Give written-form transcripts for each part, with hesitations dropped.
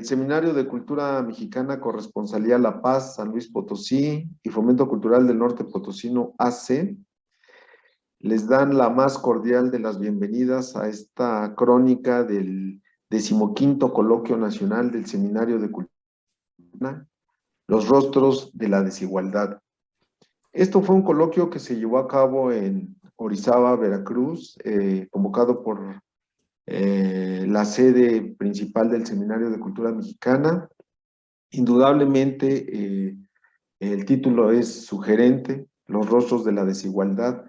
Seminario de Cultura Mexicana, Corresponsalía La Paz, San Luis Potosí y Fomento Cultural del Norte Potosino AC, les dan la más cordial de las bienvenidas a esta crónica del 15º Coloquio Nacional del Seminario de Cultura, Los Rostros de la Desigualdad. Esto fue un coloquio que se llevó a cabo en Orizaba, Veracruz, convocado por la sede principal del Seminario de Cultura Mexicana. Indudablemente, el título es sugerente, Los Rostros de la Desigualdad.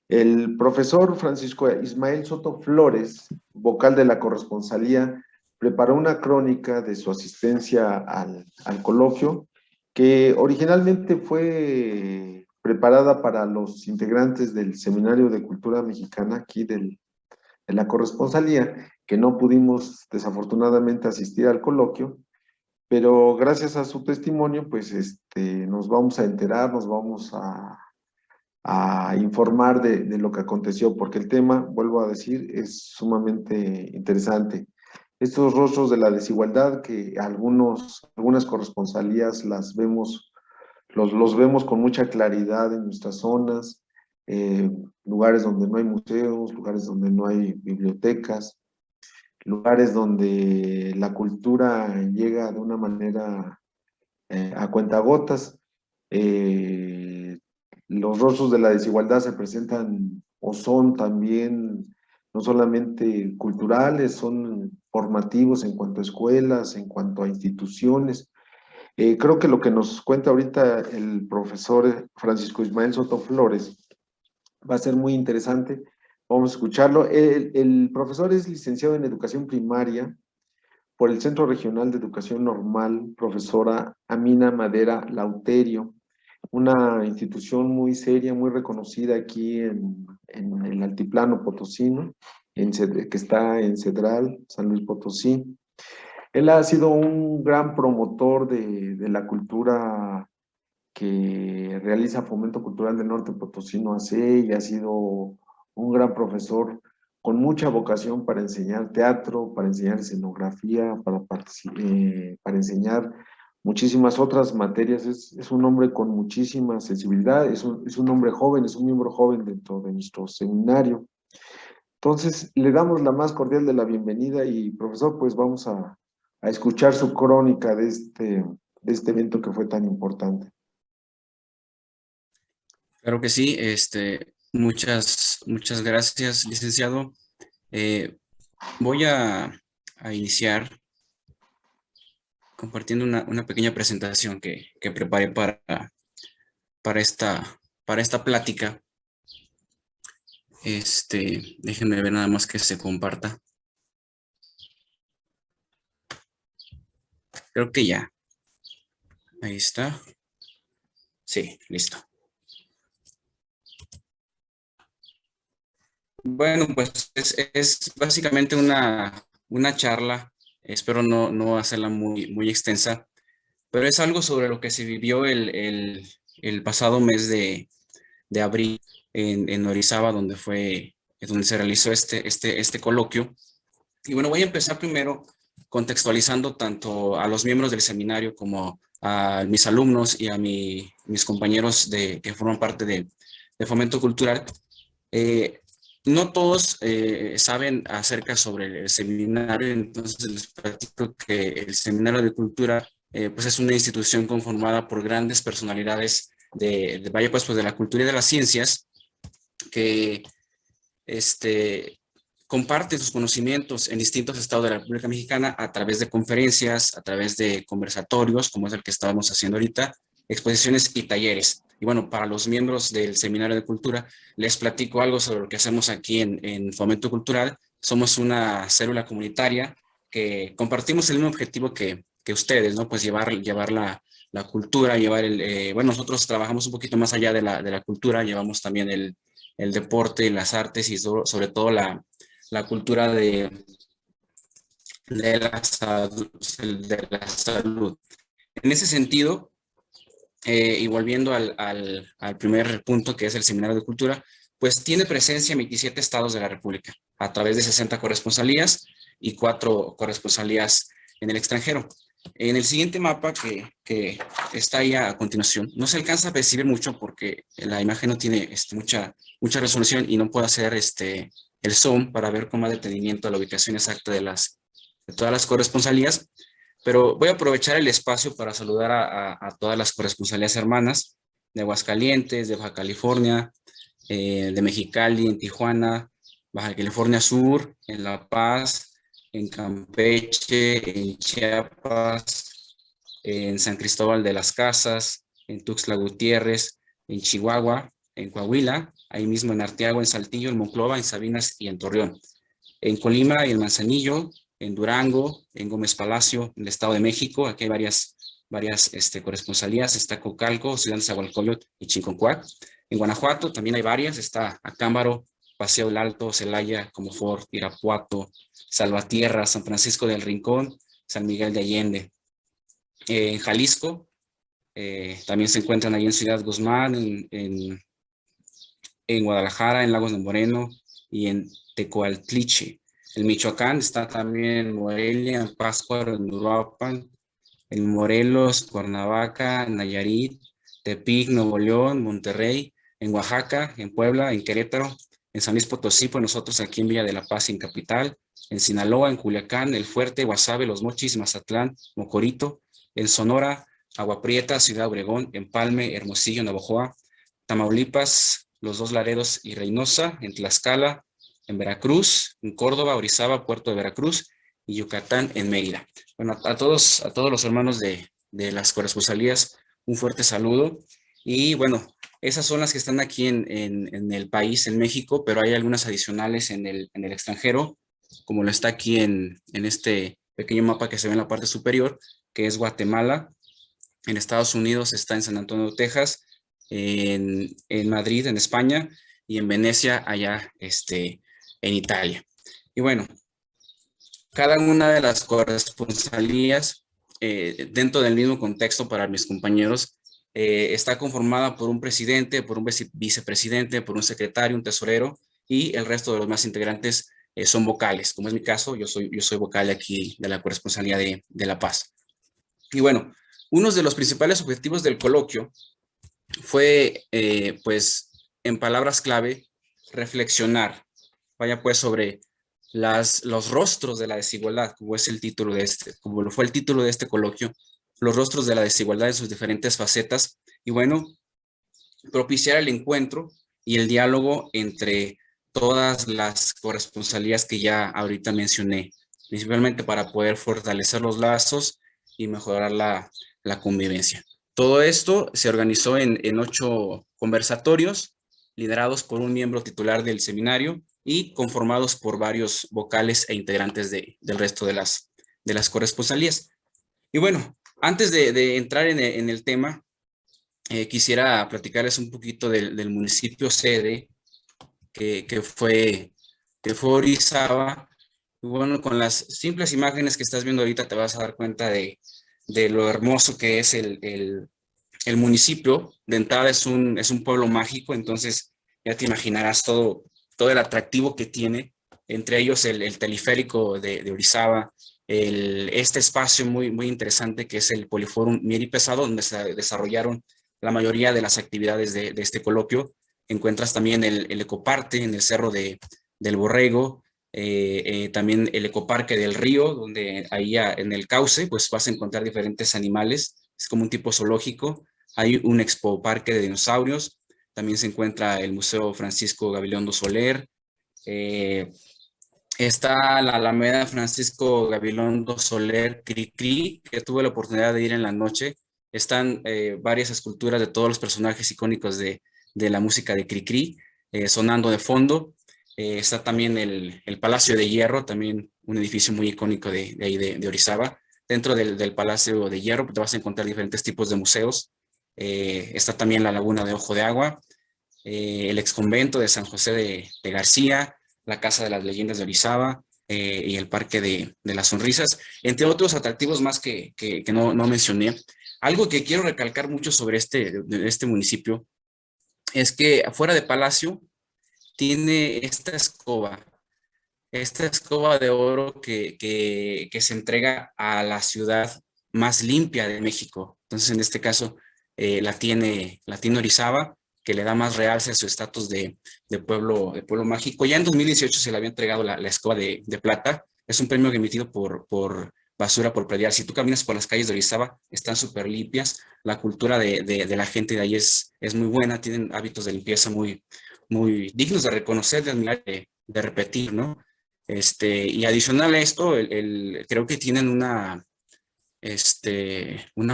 El profesor Francisco Ismael Soto Flores, vocal de la corresponsalía, preparó una crónica de su asistencia al coloquio, que originalmente fue preparada para los integrantes del Seminario de Cultura Mexicana, aquí de la corresponsalía, que no pudimos desafortunadamente asistir al coloquio, pero gracias a su testimonio, pues nos vamos a enterar, nos vamos a informar de lo que aconteció, porque el tema, vuelvo a decir, es sumamente interesante. Estos rostros de la desigualdad que algunas corresponsalías las vemos, los vemos con mucha claridad en nuestras zonas, lugares donde no hay museos, lugares donde no hay bibliotecas, lugares donde la cultura llega de una manera a cuentagotas. Los rostros de la desigualdad se presentan o son también no solamente culturales, son formativos en cuanto a escuelas, en cuanto a instituciones. Creo que lo que nos cuenta ahorita el profesor Francisco Ismael Soto Flores va a ser muy interesante. Vamos a escucharlo. El profesor es licenciado en Educación Primaria por el Centro Regional de Educación Normal, profesora Amina Madera Lauterio, una institución muy seria, muy reconocida aquí en el altiplano potosino, que está en Cedral, San Luis Potosí. Él ha sido un gran promotor de la cultura que realiza Fomento Cultural del Norte Potosino AC y ha sido un gran profesor con mucha vocación para enseñar teatro, para enseñar escenografía, para enseñar muchísimas otras materias. Es un hombre con muchísima sensibilidad, es un hombre joven, es un miembro joven dentro de nuestro seminario. Entonces, le damos la más cordial de la bienvenida y, profesor, pues vamos a escuchar su crónica de este evento que fue tan importante. Claro que sí, muchas gracias, licenciado. Voy a iniciar compartiendo una pequeña presentación que preparé para esta plática. Déjenme ver nada más que se comparta. Creo que ya. Ahí está. Sí, listo. Bueno, pues es básicamente una charla. Espero no hacerla muy extensa, pero es algo sobre lo que se vivió el pasado mes de abril en Orizaba, donde se realizó este coloquio. Y bueno, voy a empezar primero contextualizando tanto a los miembros del seminario como a mis alumnos y a mis compañeros que forman parte de Fomento Cultural. No todos saben acerca sobre el seminario, entonces les platico que el Seminario de Cultura pues es una institución conformada por grandes personalidades vaya pues de la cultura y de las ciencias que comparten sus conocimientos en distintos estados de la República Mexicana a través de conferencias, a través de conversatorios, como es el que estábamos haciendo ahorita, exposiciones y talleres. Y bueno, para los miembros del Seminario de Cultura, les platico algo sobre lo que hacemos aquí en Fomento Cultural. Somos una célula comunitaria que compartimos el mismo objetivo que ustedes, ¿no? Pues llevar la cultura, bueno, nosotros trabajamos un poquito más allá de la cultura, llevamos también el deporte, las artes y sobre todo la cultura de la salud. En ese sentido, y volviendo al primer punto, que es el Seminario de Cultura, pues tiene presencia en 27 estados de la República, a través de 60 corresponsalías y 4 corresponsalías en el extranjero. En el siguiente mapa que está ahí a continuación, no se alcanza a percibir mucho porque la imagen no tiene mucha resolución y no puedo hacer el zoom para ver con más detenimiento la ubicación exacta de todas las corresponsalías, pero voy a aprovechar el espacio para saludar a todas las corresponsalías hermanas de Aguascalientes, de Baja California, de Mexicali, en Tijuana, Baja California Sur, en La Paz, en Campeche, en Chiapas, en San Cristóbal de las Casas, en Tuxtla Gutiérrez, en Chihuahua, en Coahuila, ahí mismo en Arteaga, en Saltillo, en Monclova, en Sabinas y en Torreón. En Colima y en Manzanillo, en Durango, en Gómez Palacio, en el Estado de México, aquí hay varias corresponsalías, está Cocalco, Ciudad de Zahualcóyotl y Chinconcuac. En Guanajuato también hay varias, está Acámbaro, Paseo del Alto, Celaya, Comonfort, Irapuato, Salvatierra, San Francisco del Rincón, San Miguel de Allende. En Jalisco, también se encuentran ahí en Ciudad Guzmán, en Guadalajara, en Lagos de Moreno y en Tecoaltliche. En Michoacán está también en Morelia, en Pátzcuaro, en Uruapan, en Morelos, Cuernavaca, Nayarit, Tepic, Nuevo León, Monterrey, en Oaxaca, en Puebla, en Querétaro, en San Luis Potosí, pues nosotros aquí en Villa de la Paz, en Capital, en Sinaloa, en Culiacán, El Fuerte, Guasave, Los Mochis, Mazatlán, Mocorito, en Sonora, Agua Prieta, Ciudad Obregón, Empalme, Hermosillo, Navojoa, Tamaulipas, Los Dos Laredos y Reynosa, en Tlaxcala, en Veracruz, en Córdoba, Orizaba, Puerto de Veracruz y Yucatán, en Mérida. Bueno, a todos los hermanos de las corresponsalías, un fuerte saludo. Y bueno, esas son las que están aquí en el país, en México, pero hay algunas adicionales en el extranjero, como lo está aquí en este pequeño mapa que se ve en la parte superior, que es Guatemala. En Estados Unidos está en San Antonio, Texas, en Madrid, en España, y en Venecia, allá en Italia. Y bueno, cada una de las corresponsalías dentro del mismo contexto para mis compañeros está conformada por un presidente, por un vicepresidente, por un secretario, un tesorero y el resto de los más integrantes son vocales. Como es mi caso, yo soy vocal aquí de la corresponsalía de La Paz. Y bueno, uno de los principales objetivos del coloquio fue, pues, en palabras clave, reflexionar, vaya pues, sobre los rostros de la desigualdad, como es el título como lo fue el título de este coloquio, los rostros de la desigualdad en sus diferentes facetas, y bueno, propiciar el encuentro y el diálogo entre todas las corresponsalías que ya ahorita mencioné, principalmente para poder fortalecer los lazos y mejorar la convivencia. Todo esto se organizó en 8 conversatorios, liderados por un miembro titular del seminario y conformados por varios vocales e integrantes del resto de las corresponsalías. Y bueno, antes de entrar en el tema, quisiera platicarles un poquito del municipio sede, que fue Orizaba. Y bueno, con las simples imágenes que estás viendo ahorita te vas a dar cuenta de lo hermoso que es el municipio. De entrada es un pueblo mágico, entonces ya te imaginarás todo el atractivo que tiene, entre ellos el teleférico de Orizaba, este espacio muy, muy interesante que es el Poliforum Mier y Pesado, donde se desarrollaron la mayoría de las actividades de este coloquio. Encuentras también el ecoparque en el Cerro del Borrego, también el ecoparque del Río, donde ahí en el cauce pues vas a encontrar diferentes animales, es como un tipo zoológico. Hay un expo parque de dinosaurios, también se encuentra el Museo Francisco Gabilondo Soler, está la Alameda Francisco Gabilondo Soler Cricri, que tuve la oportunidad de ir en la noche. Están varias esculturas de todos los personajes icónicos de la música de Cricri, sonando de fondo. Está también el Palacio de Hierro, también un edificio muy icónico de ahí de Orizaba. Dentro del Palacio de Hierro te vas a encontrar diferentes tipos de museos. Está también la Laguna de Ojo de Agua, el exconvento de San José de García, la Casa de las Leyendas de Orizaba y el Parque de las Sonrisas, entre otros atractivos más que no mencioné. Algo que quiero recalcar mucho sobre este municipio es que afuera de Palacio tiene esta escoba. esta escoba de oro que se entrega a la ciudad más limpia de México. Entonces, en este caso, la tiene Orizaba, que le da más realce a su estatus de pueblo mágico. Ya en 2018 se le había entregado la escoba de plata. Es un premio emitido por Basura por Predial. Si tú caminas por las calles de Orizaba, están súper limpias. La cultura de la gente de ahí es muy buena. Tienen hábitos de limpieza muy dignos de reconocer, de admirar, de repetir, ¿no? Y adicional a esto, creo que tienen una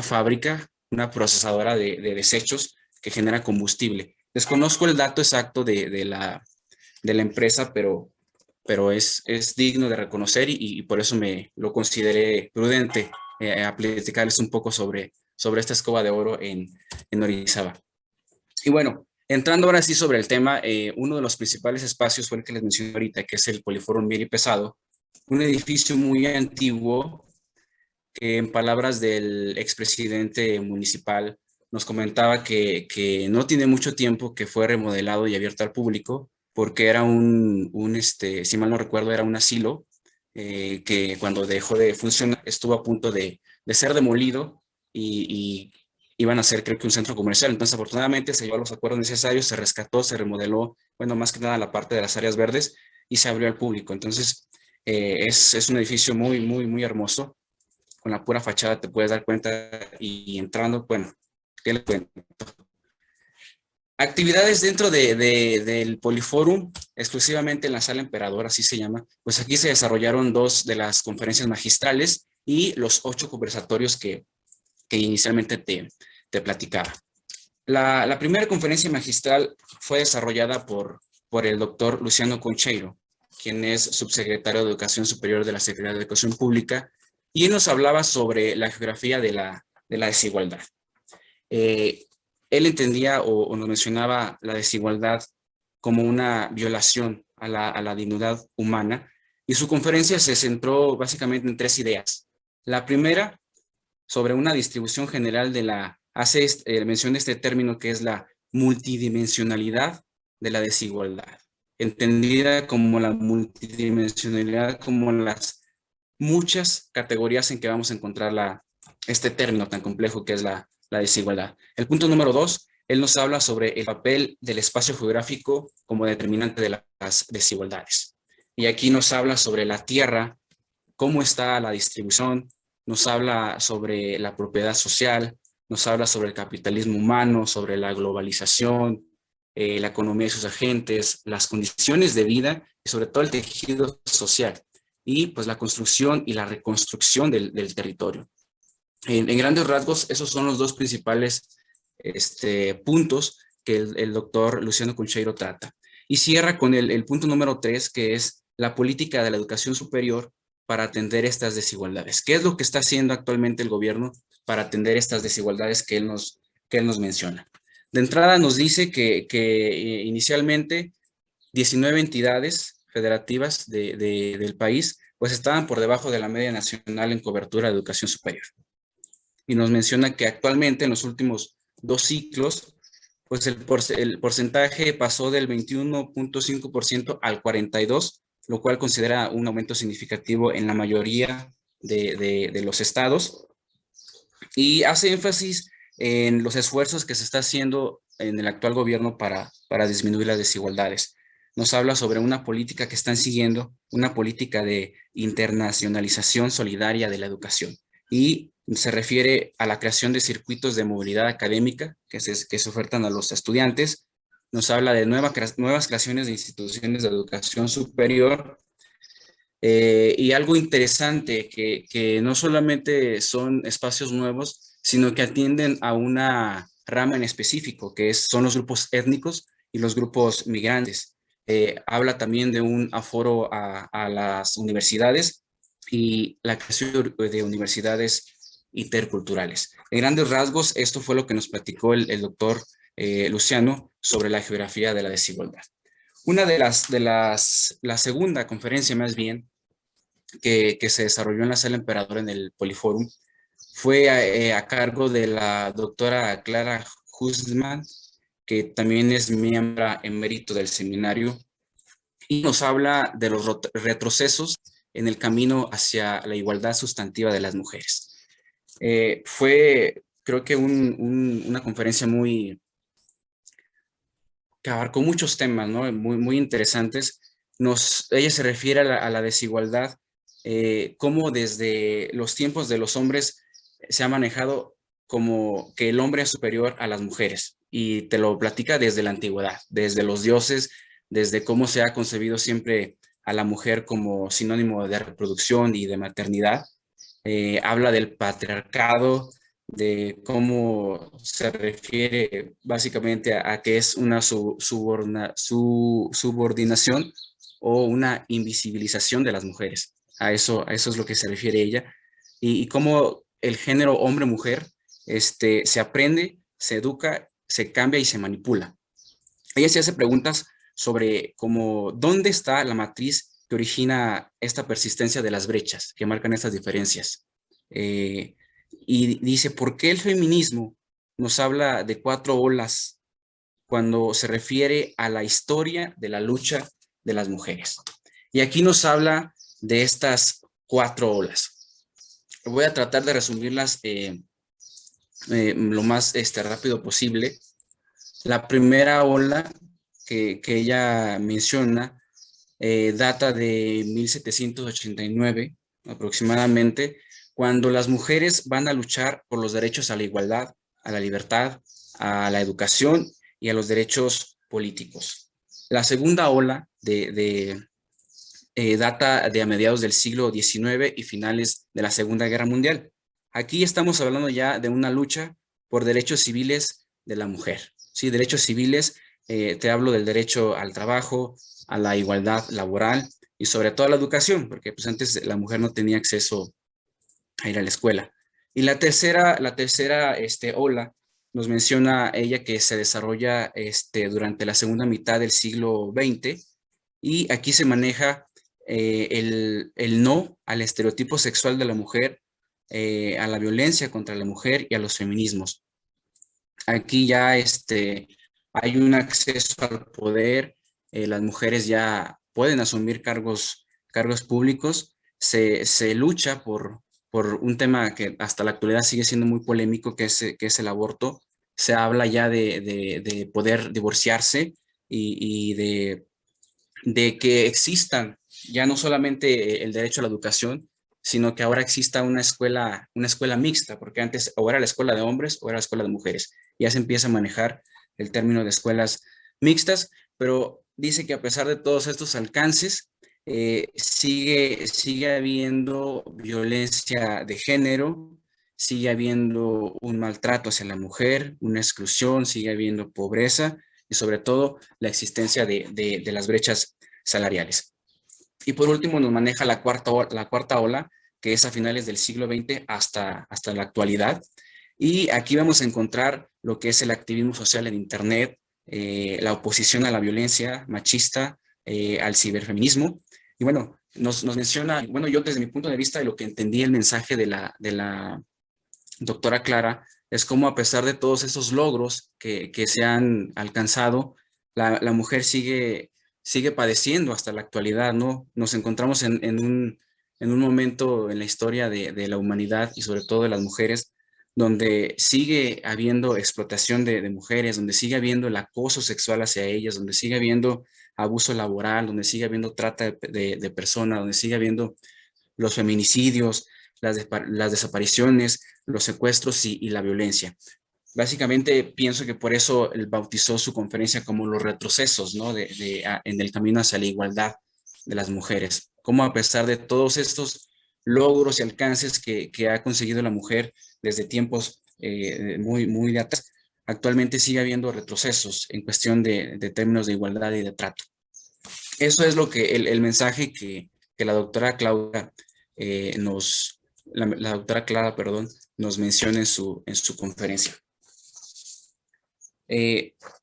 fábrica, una procesadora de desechos que genera combustible. Desconozco el dato exacto de la empresa, pero es digno de reconocer y por eso me lo consideré prudente a platicarles un poco sobre esta escoba de oro en Orizaba. Y bueno, entrando ahora sí sobre el tema, uno de los principales espacios fue el que les mencioné ahorita, que es el Poliforum Miri Pesado, un edificio muy antiguo que en palabras del expresidente municipal nos comentaba que no tiene mucho tiempo que fue remodelado y abierto al público, porque era si mal no recuerdo, era un asilo que cuando dejó de funcionar estuvo a punto de ser demolido y iban a ser, creo que, un centro comercial. Entonces, afortunadamente, se llevó los acuerdos necesarios, se rescató, se remodeló, bueno, más que nada la parte de las áreas verdes y se abrió al público. Entonces, es un edificio muy hermoso. Con la pura fachada te puedes dar cuenta y entrando, bueno, ¿qué le cuento? Actividades dentro del Poliforum, exclusivamente en la Sala Emperador, así se llama. Pues aquí se desarrollaron 2 de las conferencias magistrales y los 8 conversatorios que inicialmente te platicaba. La primera conferencia magistral fue desarrollada por el doctor Luciano Concheiro, quien es subsecretario de Educación Superior de la Secretaría de Educación Pública, y él nos hablaba sobre la geografía de la desigualdad. Él entendía o nos mencionaba la desigualdad como una violación a la dignidad humana, y su conferencia se centró básicamente en 3 ideas. La primera, sobre una distribución general hace mención de este término que es la multidimensionalidad de la desigualdad, entendida como la multidimensionalidad, como las muchas categorías en que vamos a encontrar este término tan complejo que es la desigualdad. El punto número 2, él nos habla sobre el papel del espacio geográfico como determinante de las desigualdades. Y aquí nos habla sobre la tierra, cómo está la distribución, nos habla sobre la propiedad social, nos habla sobre el capitalismo humano, sobre la globalización, la economía y sus agentes, las condiciones de vida y sobre todo el tejido social y pues la construcción y la reconstrucción del territorio. En grandes rasgos, esos son los 2 principales puntos que el doctor Luciano Concheiro trata. Y cierra con el punto número 3, que es la política de la educación superior para atender estas desigualdades. ¿Qué es lo que está haciendo actualmente el gobierno para atender estas desigualdades que él nos menciona? De entrada nos dice que inicialmente 19 entidades federativas del país pues estaban por debajo de la media nacional en cobertura de educación superior. Y nos menciona que actualmente en los últimos 2 ciclos, pues el porcentaje pasó del 21.5% al 42%, lo cual considera un aumento significativo en la mayoría de los estados. Y hace énfasis en los esfuerzos que se está haciendo en el actual gobierno para disminuir las desigualdades. Nos habla sobre una política que están siguiendo, una política de internacionalización solidaria de la educación. Y se refiere a la creación de circuitos de movilidad académica que se ofertan a los estudiantes. Nos habla de nuevas creaciones de instituciones de educación superior. Y algo interesante, que no solamente son espacios nuevos, sino que atienden a una rama en específico, que son los grupos étnicos y los grupos migrantes. Habla también de un aforo a las universidades y la creación de universidades interculturales. En grandes rasgos, esto fue lo que nos platicó el doctor Luciano sobre la geografía de la desigualdad. Una la segunda conferencia más bien, que se desarrolló en la Sala Emperador en el Poliforum, fue a cargo de la doctora Clara Husman, que también es miembro emérito del seminario, y nos habla de los retrocesos en el camino hacia la igualdad sustantiva de las mujeres. Fue, creo que, una conferencia que abarcó muchos temas, ¿no? Muy interesantes. Ella se refiere a la desigualdad, cómo desde los tiempos de los hombres se ha manejado como que el hombre es superior a las mujeres, y te lo platica desde la antigüedad, desde los dioses, desde cómo se ha concebido siempre a la mujer como sinónimo de reproducción y de maternidad. Habla del patriarcado, de cómo se refiere básicamente a que es una subordinación o una invisibilización de las mujeres. A eso es lo que se refiere ella. Y cómo el género hombre-mujer se aprende, se educa, se cambia y se manipula. Ella se hace preguntas sobre cómo, dónde está la matriz que origina esta persistencia de las brechas, que marcan estas diferencias. Y dice, ¿por qué el feminismo nos habla de 4 olas cuando se refiere a la historia de la lucha de las mujeres? Y aquí nos habla de estas 4 olas. Voy a tratar de resumirlas lo más rápido posible. La primera ola que ella menciona data de 1789 aproximadamente, cuando las mujeres van a luchar por los derechos a la igualdad, a la libertad, a la educación y a los derechos políticos. La segunda ola data de a mediados del siglo XIX y finales de la Segunda Guerra Mundial. Aquí estamos hablando ya de una lucha por derechos civiles de la mujer. ¿Sí? Derechos civiles, te hablo del derecho al trabajo, a la igualdad laboral y sobre todo a la educación, porque pues antes la mujer no tenía acceso a ir a la escuela. Y la tercera ola nos menciona ella que se desarrolla durante la segunda mitad del siglo XX, y aquí se maneja el no al estereotipo sexual de la mujer, a la violencia contra la mujer y a los feminismos. Aquí ya hay un acceso al poder, las mujeres ya pueden asumir cargos públicos, se lucha por un tema que hasta la actualidad sigue siendo muy polémico, que es el aborto. Se habla ya de poder divorciarse y de que existan ya no solamente el derecho a la educación, sino que ahora exista una escuela mixta, porque antes o era la escuela de hombres o era la escuela de mujeres. Ya se empieza a manejar el término de escuelas mixtas, pero dice que a pesar de todos estos alcances, sigue habiendo violencia de género, sigue habiendo un maltrato hacia la mujer, una exclusión, sigue habiendo pobreza y sobre todo la existencia de las brechas salariales. Y por último nos maneja la cuarta ola, que es a finales del siglo XX hasta la actualidad. Y aquí vamos a encontrar lo que es el activismo social en Internet, la oposición a la violencia machista, al ciberfeminismo. Y bueno, nos menciona, bueno, yo desde mi punto de vista de lo que entendí el mensaje de la doctora Clara, es como a pesar de todos esos logros que se han alcanzado, la mujer sigue padeciendo hasta la actualidad, ¿no? Nos encontramos en un momento en la historia de la humanidad y sobre todo de las mujeres, donde sigue habiendo explotación de mujeres, donde sigue habiendo el acoso sexual hacia ellas, donde sigue habiendo abuso laboral, donde sigue habiendo trata de personas, donde sigue habiendo los feminicidios, las desapariciones, los secuestros y la violencia. Básicamente pienso que por eso él bautizó su conferencia como los retrocesos, ¿no? En el camino hacia la igualdad de las mujeres. Cómo a pesar de todos estos logros y alcances que ha conseguido la mujer desde tiempos muy de atrás, actualmente sigue habiendo retrocesos en cuestión de términos de igualdad y de trato. Eso es lo que el mensaje que la doctora Claudia la doctora Clara, perdón, nos menciona en su conferencia.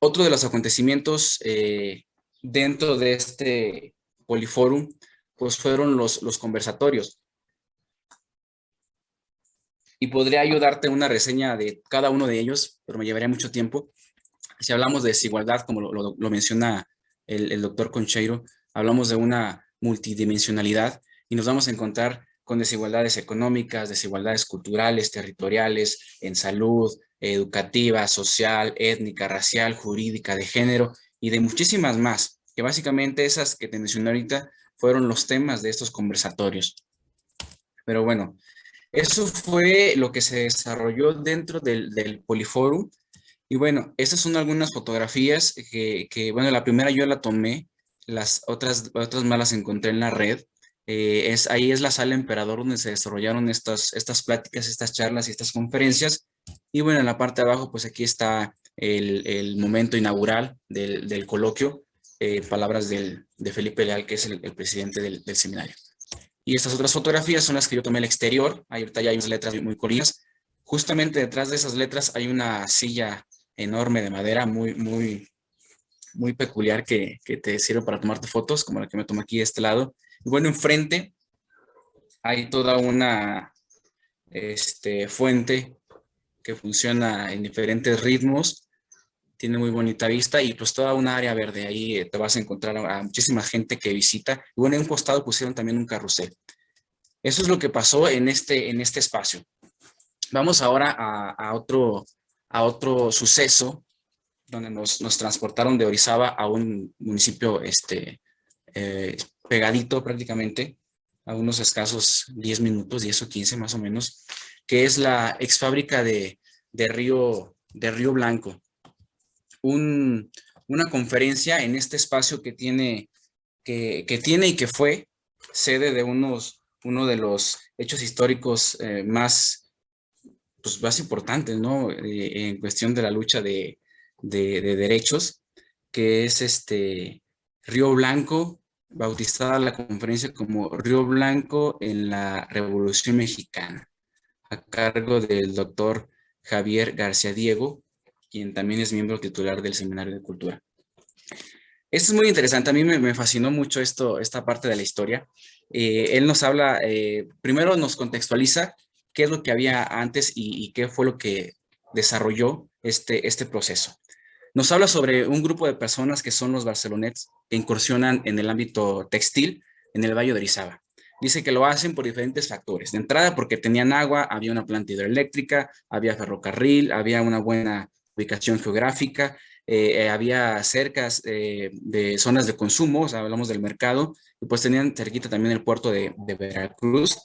Otro de los acontecimientos dentro de este Poliforum, pues fueron los conversatorios. Y podría ayudarte una reseña de cada uno de ellos, pero me llevaría mucho tiempo. Si hablamos de desigualdad, como lo menciona el doctor Concheiro, hablamos de una multidimensionalidad y nos vamos a encontrar con desigualdades económicas, desigualdades culturales, territoriales, en salud, educativa, social, étnica, racial, jurídica, de género y de muchísimas más, que básicamente esas que te mencioné ahorita fueron los temas de estos conversatorios. Pero bueno, eso fue lo que se desarrolló dentro del Poliforum. Y bueno, estas son algunas fotografías bueno, la primera yo la tomé, las otras más las encontré en la red. Ahí es la sala Emperador donde se desarrollaron estas pláticas, estas charlas y estas conferencias. Y bueno, en la parte de abajo, pues aquí está el momento inaugural del coloquio, palabras de Felipe Leal, que es el presidente del seminario. Y estas otras fotografías son las que yo tomé al exterior. Ahorita ya hay unas letras muy coloridas. Justamente detrás de esas letras hay una silla enorme de madera, muy peculiar que te sirve para tomarte fotos, como la que me tomé aquí de este lado. Y bueno, enfrente hay toda una fuente que funciona en diferentes ritmos, tiene muy bonita vista y pues toda una área verde. Ahí te vas a encontrar a muchísima gente que visita. Y bueno, en un costado pusieron también un carrusel. Eso es lo que pasó en este espacio. Vamos ahora a otro suceso donde nos transportaron de Orizaba a un municipio pegadito prácticamente, a unos escasos 10 minutos, 10 o 15 más o menos, que es la ex fábrica de Río Blanco. Una conferencia en este espacio que tiene y que fue sede de uno de los hechos históricos más importantes, ¿no? En cuestión de la lucha de derechos, que es Río Blanco, bautizada la conferencia como Río Blanco en la Revolución Mexicana, a cargo del doctor Javier García Diego, quien también es miembro titular del Seminario de Cultura. Esto es muy interesante, a mí me fascinó mucho esta parte de la historia. Él nos habla, primero nos contextualiza qué es lo que había antes y qué fue lo que desarrolló este proceso. Nos habla sobre un grupo de personas que son los barcelonets que incursionan en el ámbito textil en el Valle de Orizaba. Dice que lo hacen por diferentes factores. De entrada, porque tenían agua, había una planta hidroeléctrica, había ferrocarril, había una buena ubicación geográfica, había cercas de zonas de consumo, o sea, hablamos del mercado, y pues tenían cerquita también el puerto de Veracruz.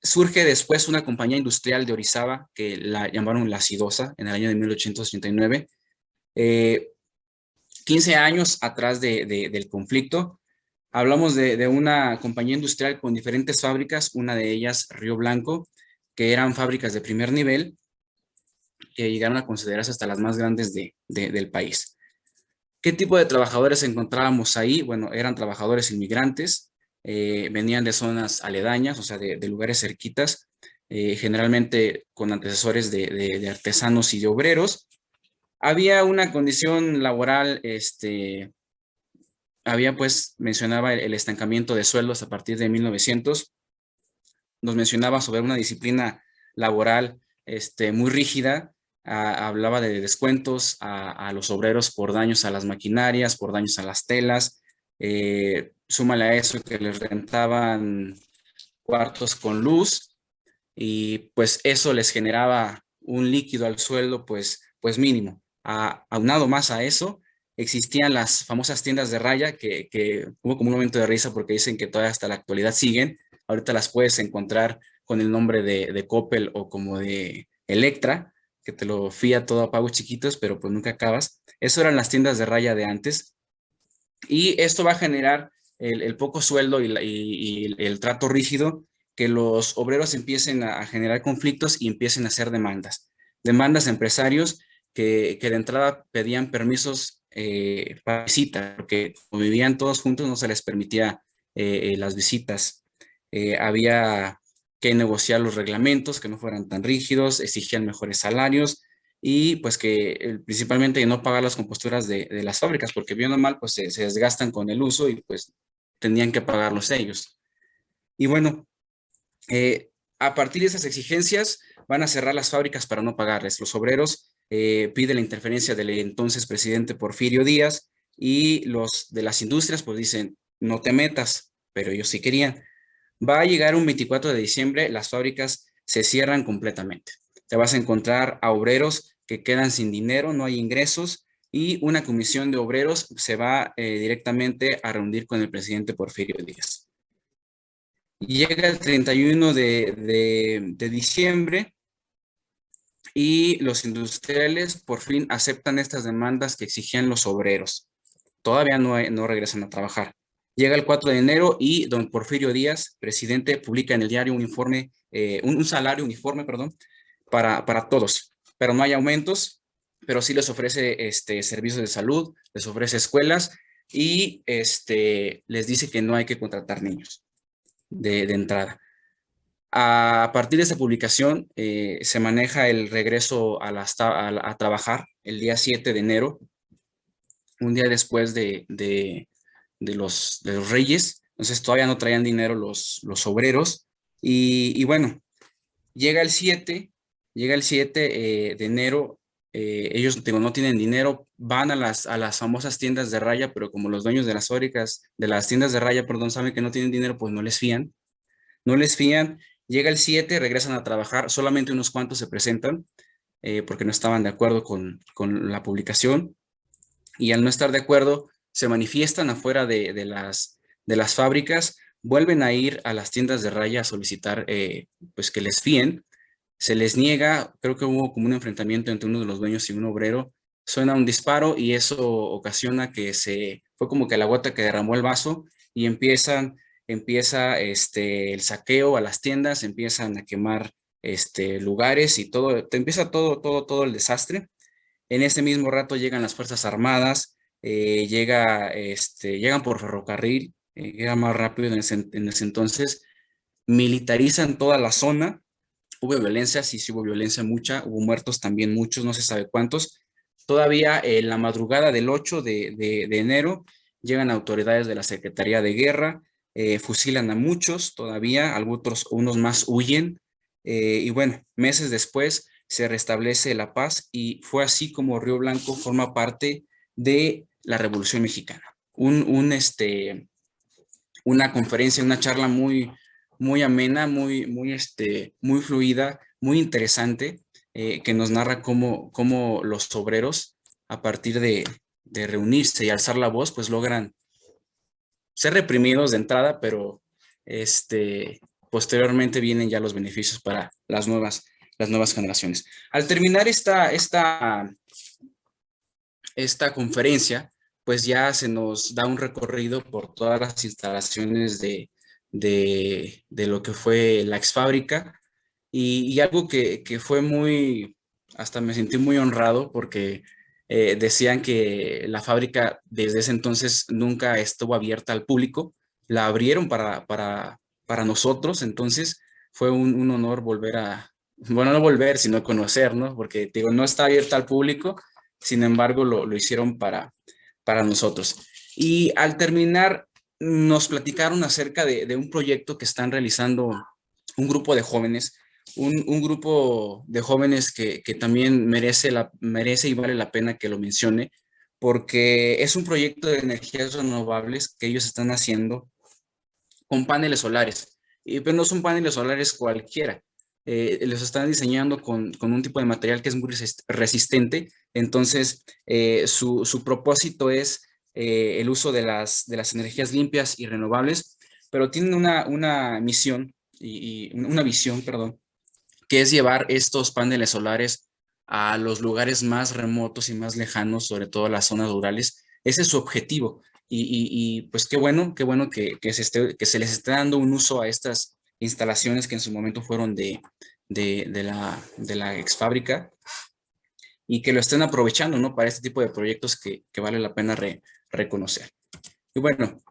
Surge después una compañía industrial de Orizaba que la llamaron La Sidosa en el año de 1889. 15 años atrás del conflicto, hablamos de una compañía industrial con diferentes fábricas, una de ellas Río Blanco, que eran fábricas de primer nivel, que llegaron a considerarse hasta las más grandes del país. ¿Qué tipo de trabajadores encontrábamos ahí? Bueno, eran trabajadores inmigrantes, venían de zonas aledañas, o sea, de lugares cerquitas, generalmente con antecesores de artesanos y de obreros. Había una condición laboral, mencionaba el estancamiento de sueldos a partir de 1900, nos mencionaba sobre una disciplina laboral muy rígida, hablaba de descuentos a los obreros por daños a las maquinarias, por daños a las telas, súmale a eso que les rentaban cuartos con luz y pues eso les generaba un líquido al sueldo pues mínimo. Aunado más a eso, existían las famosas tiendas de raya que hubo como un momento de risa porque dicen que todavía hasta la actualidad siguen. Ahorita las puedes encontrar con el nombre de Coppel o como de Electra, que te lo fía todo a pagos chiquitos, pero pues nunca acabas. Eso eran las tiendas de raya de antes. Y esto va a generar el poco sueldo y el trato rígido, que los obreros empiecen a generar conflictos y empiecen a hacer demandas. Demandas a empresarios que de entrada pedían permisos para visita, porque como vivían todos juntos no se les permitía las visitas. Había que negociar los reglamentos, que no fueran tan rígidos, exigían mejores salarios y pues que principalmente no pagar las composturas de las fábricas, porque bien o mal pues se desgastan con el uso y pues tenían que pagarlos ellos. Y bueno, a partir de esas exigencias van a cerrar las fábricas para no pagarles. Los obreros piden la interferencia del entonces presidente Porfirio Díaz, y los de las industrias pues dicen, no te metas, pero ellos sí querían. Va a llegar un 24 de diciembre, las fábricas se cierran completamente. Te vas a encontrar a obreros que quedan sin dinero, no hay ingresos, y una comisión de obreros se va directamente a reunir con el presidente Porfirio Díaz. Llega el 31 de diciembre y los industriales por fin aceptan estas demandas que exigían los obreros. Todavía no regresan a trabajar. Llega el 4 de enero y don Porfirio Díaz, presidente, publica en el diario un informe, un salario uniforme, perdón, para todos, pero no hay aumentos, pero sí les ofrece servicios de salud, les ofrece escuelas y les dice que no hay que contratar niños de entrada. A partir de esta publicación se maneja el regreso a trabajar el día 7 de enero, un día después de los Reyes. Entonces todavía no traían dinero los obreros. Y bueno, llega el 7, de enero. Ellos digo, no tienen dinero, van a las famosas tiendas de raya, pero como los dueños de las fábricas, de las tiendas de raya, perdón, saben que no tienen dinero, pues no les fían. Llega el 7, regresan a trabajar, solamente unos cuantos se presentan porque no estaban de acuerdo con la publicación, y al no estar de acuerdo se manifiestan afuera de las fábricas, vuelven a ir a las tiendas de raya a solicitar pues que les fíen. Se les niega, creo que hubo como un enfrentamiento entre uno de los dueños y un obrero, suena un disparo y eso ocasiona fue como que la gota que derramó el vaso, y empieza el saqueo a las tiendas, empiezan a quemar lugares y todo, te empieza todo el desastre. En ese mismo rato llegan las Fuerzas Armadas, llegan por ferrocarril, llega más rápido en ese entonces, militarizan toda la zona. Hubo violencia, sí hubo violencia mucha, hubo muertos también muchos, no se sabe cuántos. Todavía en la madrugada del 8 de enero llegan autoridades de la Secretaría de Guerra, fusilan a muchos todavía, unos más huyen, y bueno, meses después se restablece la paz y fue así como Río Blanco forma parte de la Revolución Mexicana. Una conferencia, una charla muy amena, muy fluida, muy interesante, que nos narra cómo los obreros, a partir de reunirse y alzar la voz, pues logran ser reprimidos de entrada, pero posteriormente vienen ya los beneficios para las nuevas generaciones. Al terminar esta conferencia, pues ya se nos da un recorrido por todas las instalaciones de lo que fue la exfábrica, y algo que fue hasta me sentí muy honrado porque decían que la fábrica desde ese entonces nunca estuvo abierta al público, la abrieron para nosotros. Entonces fue un honor bueno, no volver, sino conocer, ¿no? Porque digo, no está abierta al público, sin embargo lo hicieron para nosotros. Y al terminar nos platicaron acerca de un proyecto que están realizando un grupo de jóvenes, un grupo de jóvenes que también merece y vale la pena que lo mencione, porque es un proyecto de energías renovables que ellos están haciendo con paneles solares. Pero no son paneles solares cualquiera. Los están diseñando con un tipo de material que es muy resistente. Entonces, su propósito es el uso de las energías limpias y renovables, pero tienen una misión y una visión, perdón, que es llevar estos paneles solares a los lugares más remotos y más lejanos, sobre todo a las zonas rurales. Ese es su objetivo. Pues qué bueno que se les esté dando un uso a estas instalaciones que en su momento fueron de la ex fábrica, y que lo estén aprovechando, ¿no? Para este tipo de proyectos que vale la pena reconocer. Y bueno,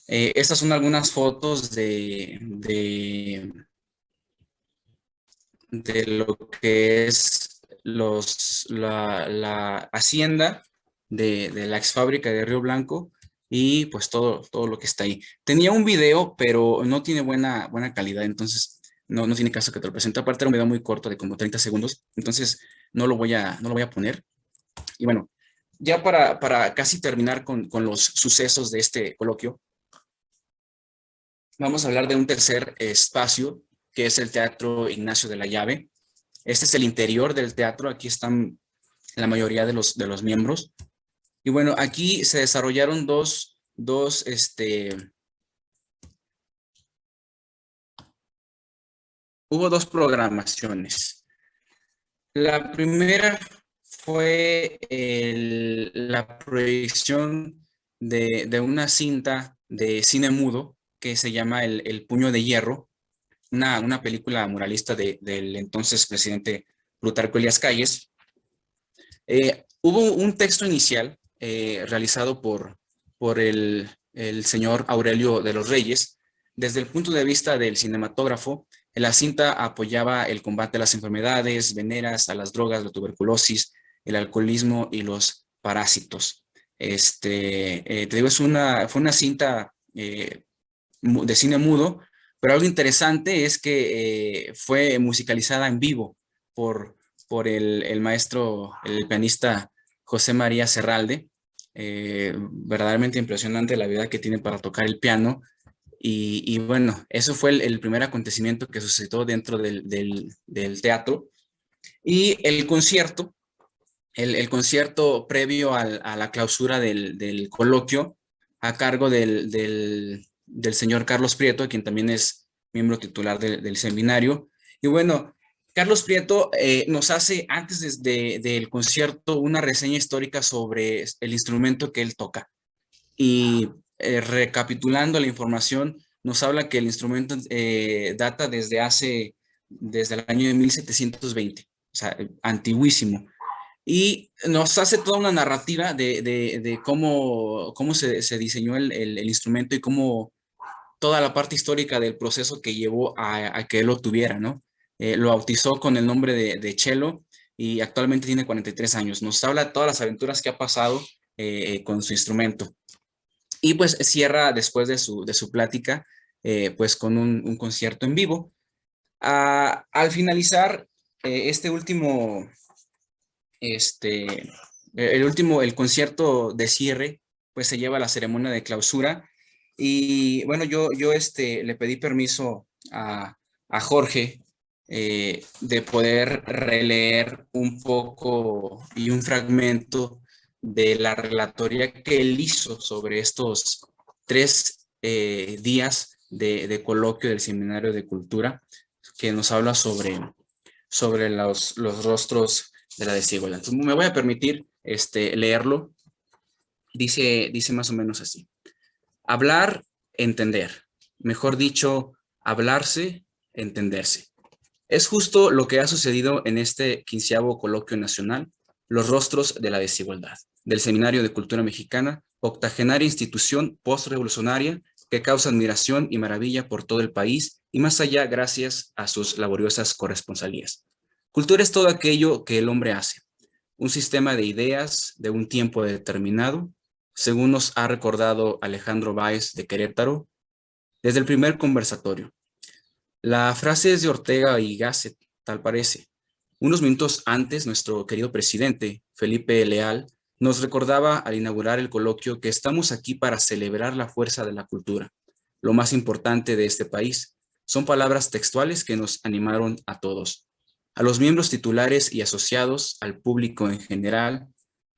estas son algunas fotos de lo que es la hacienda de la ex fábrica de Río Blanco, y pues todo lo que está ahí. Tenía un video, pero no tiene buena calidad, entonces no tiene caso que te lo presente. Aparte era un video muy corto de como 30 segundos, entonces no lo voy a poner. Y bueno, ya para casi terminar con los sucesos de este coloquio, vamos a hablar de un tercer espacio, que es el Teatro Ignacio de la Llave. Este es el interior del teatro, aquí están la mayoría de los miembros. Y bueno, aquí se desarrollaron hubo dos programaciones. La primera fue la proyección de una cinta de cine mudo que se llama El Puño de Hierro, una película muralista del entonces presidente Plutarco Elías Calles. Hubo un texto inicial realizado por el señor Aurelio de los Reyes. Desde el punto de vista del cinematógrafo, la cinta apoyaba el combate a las enfermedades veneras, a las drogas, la tuberculosis, el alcoholismo y los parásitos. Te digo, fue una cinta de cine mudo, pero algo interesante es que fue musicalizada en vivo por, por el maestro, el pianista José María Serralde. Verdaderamente impresionante la habilidad que tiene para tocar el piano. Y bueno, eso fue el primer acontecimiento que sucedió dentro del teatro. Y el concierto previo a la clausura del coloquio, a cargo del señor Carlos Prieto, quien también es miembro titular del seminario. Y bueno, Carlos Prieto nos hace antes del concierto una reseña histórica sobre el instrumento que él toca. Y recapitulando la información, nos habla que el instrumento data desde el año de 1720, o sea, antiguísimo. Y nos hace toda una narrativa de cómo se diseñó el instrumento y cómo toda la parte histórica del proceso que llevó a que él lo tuviera, ¿no? Lo bautizó con el nombre de Chelo y actualmente tiene 43 años. Nos habla de todas las aventuras que ha pasado con su instrumento. Y pues cierra después de su plática, pues con un concierto en vivo. Al finalizar este último, el concierto de cierre, pues se lleva a la ceremonia de clausura. Y bueno, yo le pedí permiso a Jorge de poder releer un poco y un fragmento de la relatoría que él hizo sobre estos 3 días de coloquio del Seminario de Cultura, que nos habla sobre los rostros de la desigualdad. Entonces, me voy a permitir leerlo. Dice más o menos así. Hablar, entender. Mejor dicho, hablarse, entenderse. Es justo lo que ha sucedido en este 15º Coloquio Nacional, Los Rostros de la Desigualdad, del Seminario de Cultura Mexicana, octogenaria institución postrevolucionaria que causa admiración y maravilla por todo el país y más allá gracias a sus laboriosas corresponsalías. Cultura es todo aquello que el hombre hace, un sistema de ideas de un tiempo determinado, según nos ha recordado Alejandro Báez de Querétaro, desde el primer conversatorio. La frase es de Ortega y Gasset, tal parece. Unos minutos antes, nuestro querido presidente, Felipe Leal, nos recordaba al inaugurar el coloquio que estamos aquí para celebrar la fuerza de la cultura, lo más importante de este país. Son palabras textuales que nos animaron a todos, a los miembros titulares y asociados, al público en general,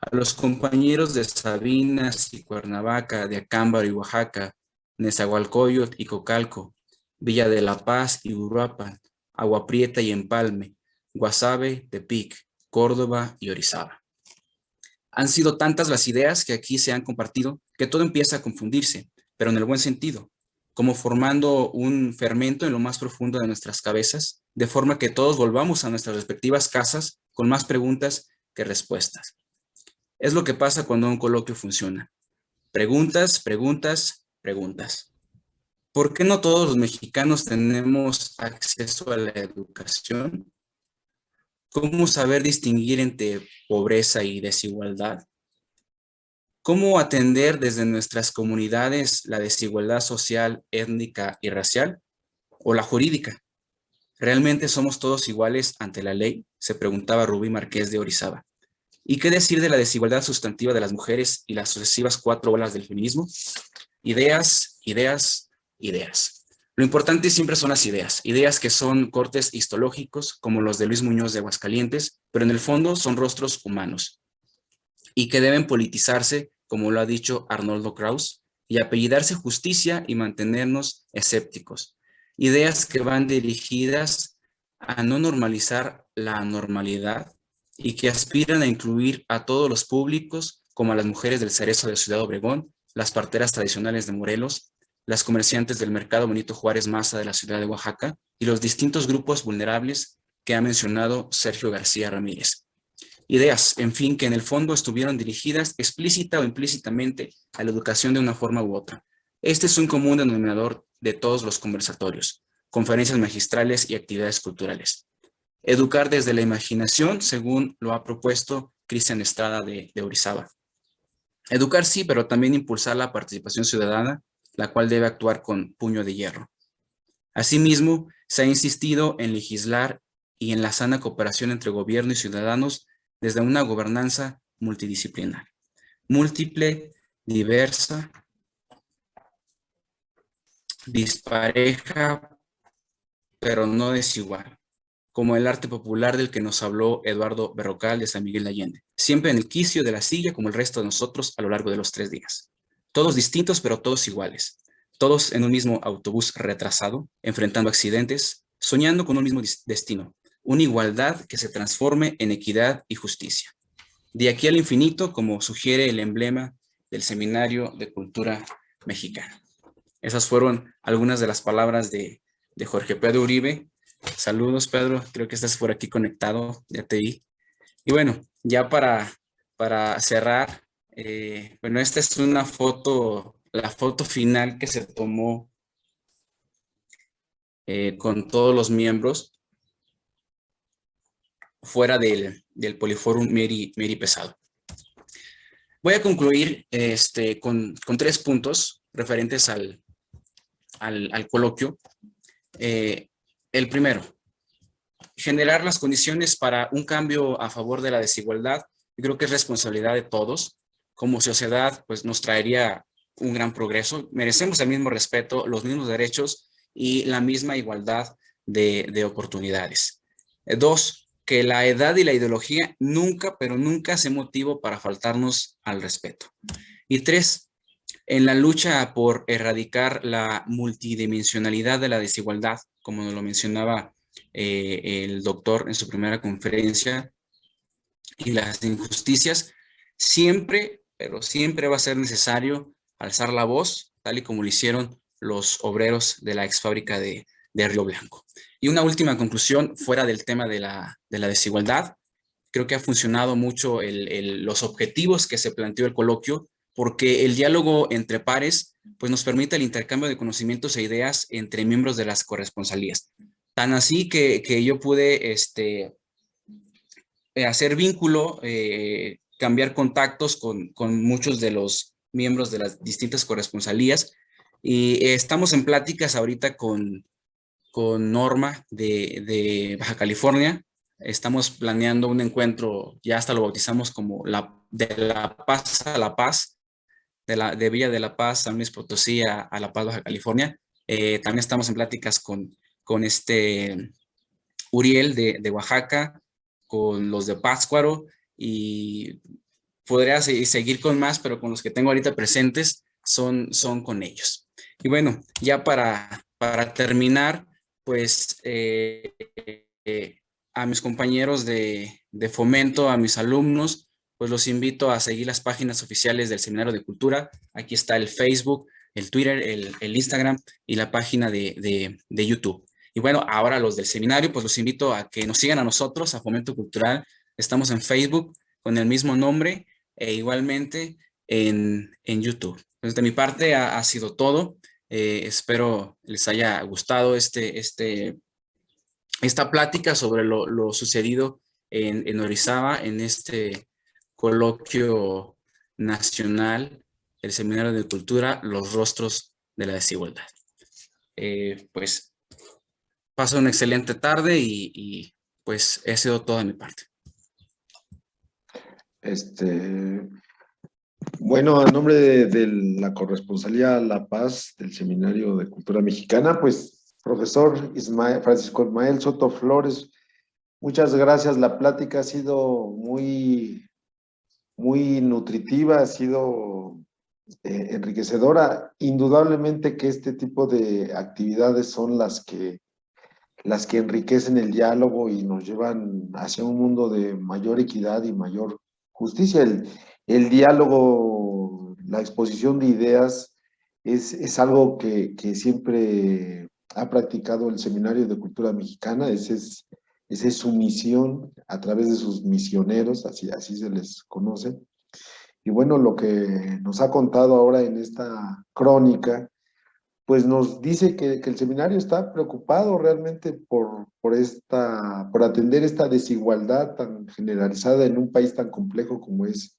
a los compañeros de Sabinas y Cuernavaca, de Acámbaro y Oaxaca, Nezahualcóyotl y Cocalco, Villa de la Paz y Uruapan, Agua Prieta y Empalme, Guasave, Tepic, Córdoba y Orizaba. Han sido tantas las ideas que aquí se han compartido que todo empieza a confundirse, pero en el buen sentido, como formando un fermento en lo más profundo de nuestras cabezas, de forma que todos volvamos a nuestras respectivas casas con más preguntas que respuestas. Es lo que pasa cuando un coloquio funciona. Preguntas, preguntas, preguntas. ¿Por qué no todos los mexicanos tenemos acceso a la educación? ¿Cómo saber distinguir entre pobreza y desigualdad? ¿Cómo atender desde nuestras comunidades la desigualdad social, étnica y racial? ¿O la jurídica? ¿Realmente somos todos iguales ante la ley?, se preguntaba Rubí Márquez de Orizaba. ¿Y qué decir de la desigualdad sustantiva de las mujeres y las sucesivas 4 olas del feminismo? Ideas, ideas, ideas. Lo importante siempre son las ideas, ideas que son cortes histológicos, como los de Luis Muñoz de Aguascalientes, pero en el fondo son rostros humanos y que deben politizarse, como lo ha dicho Arnoldo Kraus, y apellidarse justicia y mantenernos escépticos. Ideas que van dirigidas a no normalizar la anormalidad y que aspiran a incluir a todos los públicos, como a las mujeres del Cerezo de Ciudad Obregón, las parteras tradicionales de Morelos, las comerciantes del Mercado Benito Juárez Maza de la ciudad de Oaxaca y los distintos grupos vulnerables que ha mencionado Sergio García Ramírez. Ideas, en fin, que en el fondo estuvieron dirigidas explícita o implícitamente a la educación de una forma u otra. Este es un común denominador de todos los conversatorios, conferencias magistrales y actividades culturales. Educar desde la imaginación, según lo ha propuesto Cristian Estrada de Orizaba. Educar sí, pero también impulsar la participación ciudadana, la cual debe actuar con puño de hierro. Asimismo, se ha insistido en legislar y en la sana cooperación entre gobierno y ciudadanos desde una gobernanza multidisciplinar, múltiple, diversa, dispareja, pero no desigual, como el arte popular del que nos habló Eduardo Berrocal de San Miguel de Allende, siempre en el quicio de la silla como el resto de nosotros a lo largo de los 3 días. Todos distintos, pero todos iguales. Todos en un mismo autobús retrasado, enfrentando accidentes, soñando con un mismo destino, una igualdad que se transforme en equidad y justicia. De aquí al infinito, como sugiere el emblema del Seminario de Cultura Mexicana. Esas fueron algunas de las palabras de Jorge Pedro Uribe. Saludos, Pedro, creo que estás por aquí conectado, ya te vi. Y bueno, ya para cerrar, bueno, esta es una foto, la foto final que se tomó con todos los miembros fuera del Poliforum Meri Pesado. Voy a concluir con 3 puntos referentes al coloquio. El primero, generar las condiciones para un cambio a favor de la desigualdad. Yo creo que es responsabilidad de todos. Como sociedad, pues nos traería un gran progreso. Merecemos el mismo respeto, los mismos derechos y la misma igualdad de oportunidades. 2, que la edad y la ideología nunca, pero nunca sea motivo para faltarnos al respeto. Y 3, en la lucha por erradicar la multidimensionalidad de la desigualdad, como nos lo mencionaba el doctor en su primera conferencia, y las injusticias, siempre, pero siempre va a ser necesario alzar la voz, tal y como lo hicieron los obreros de la ex fábrica de Río Blanco. Y una última conclusión, fuera del tema de la desigualdad, creo que ha funcionado mucho los objetivos que se planteó el coloquio, porque el diálogo entre pares pues nos permite el intercambio de conocimientos e ideas entre miembros de las corresponsalías. Tan así que yo pude hacer vínculo, cambiar contactos con muchos de los miembros de las distintas corresponsalías y estamos en pláticas ahorita con Norma de Baja California. Estamos planeando un encuentro, ya hasta lo bautizamos como de La Paz a La Paz, de Villa de La Paz, San Luis Potosí a La Paz, Baja California. También estamos en pláticas con Uriel de Oaxaca, con los de Pátzcuaro y podría seguir con más, pero con los que tengo ahorita presentes son con ellos. Y bueno, ya para terminar, pues a mis compañeros de fomento, a mis alumnos, pues los invito a seguir las páginas oficiales del Seminario de Cultura. Aquí está el Facebook, el Twitter, el Instagram y la página de YouTube. Y bueno, ahora los del seminario, pues los invito a que nos sigan a nosotros, a Fomento Cultural. Estamos en Facebook con el mismo nombre e igualmente en YouTube. Entonces, de mi parte ha sido todo. Espero les haya gustado esta plática sobre lo sucedido en Orizaba, en este coloquio nacional, el Seminario de Cultura, los rostros de la desigualdad. Pues pasa una excelente tarde y pues he sido todo de mi parte. Bueno, a nombre de la Corresponsalía La Paz del Seminario de Cultura Mexicana, pues, profesor Francisco Ismael Soto Flores, muchas gracias. La plática ha sido muy nutritiva, ha sido enriquecedora. Indudablemente que este tipo de actividades son las que enriquecen el diálogo y nos llevan hacia un mundo de mayor equidad y mayor justicia. El diálogo, la exposición de ideas es algo que siempre ha practicado el Seminario de Cultura Mexicana. Esa es su misión a través de sus misioneros, así se les conoce. Y bueno, lo que nos ha contado ahora en esta crónica, pues nos dice que el seminario está preocupado realmente por atender esta desigualdad tan generalizada en un país tan complejo como es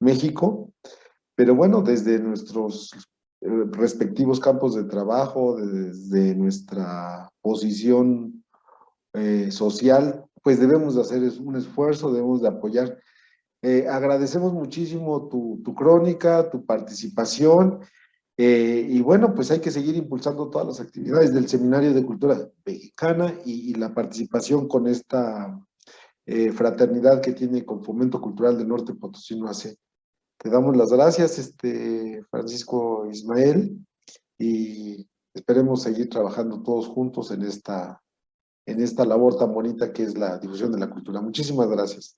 México. Pero bueno, desde nuestros respectivos campos de trabajo, desde nuestra posición social, pues debemos de hacer un esfuerzo, debemos de apoyar. Agradecemos muchísimo tu crónica, tu participación. Y bueno, pues hay que seguir impulsando todas las actividades del Seminario de Cultura Mexicana y la participación con esta fraternidad que tiene con Fomento Cultural del Norte Potosino AC. Te damos las gracias, Francisco Ismael, y esperemos seguir trabajando todos juntos en esta labor tan bonita que es la difusión de la cultura. Muchísimas gracias.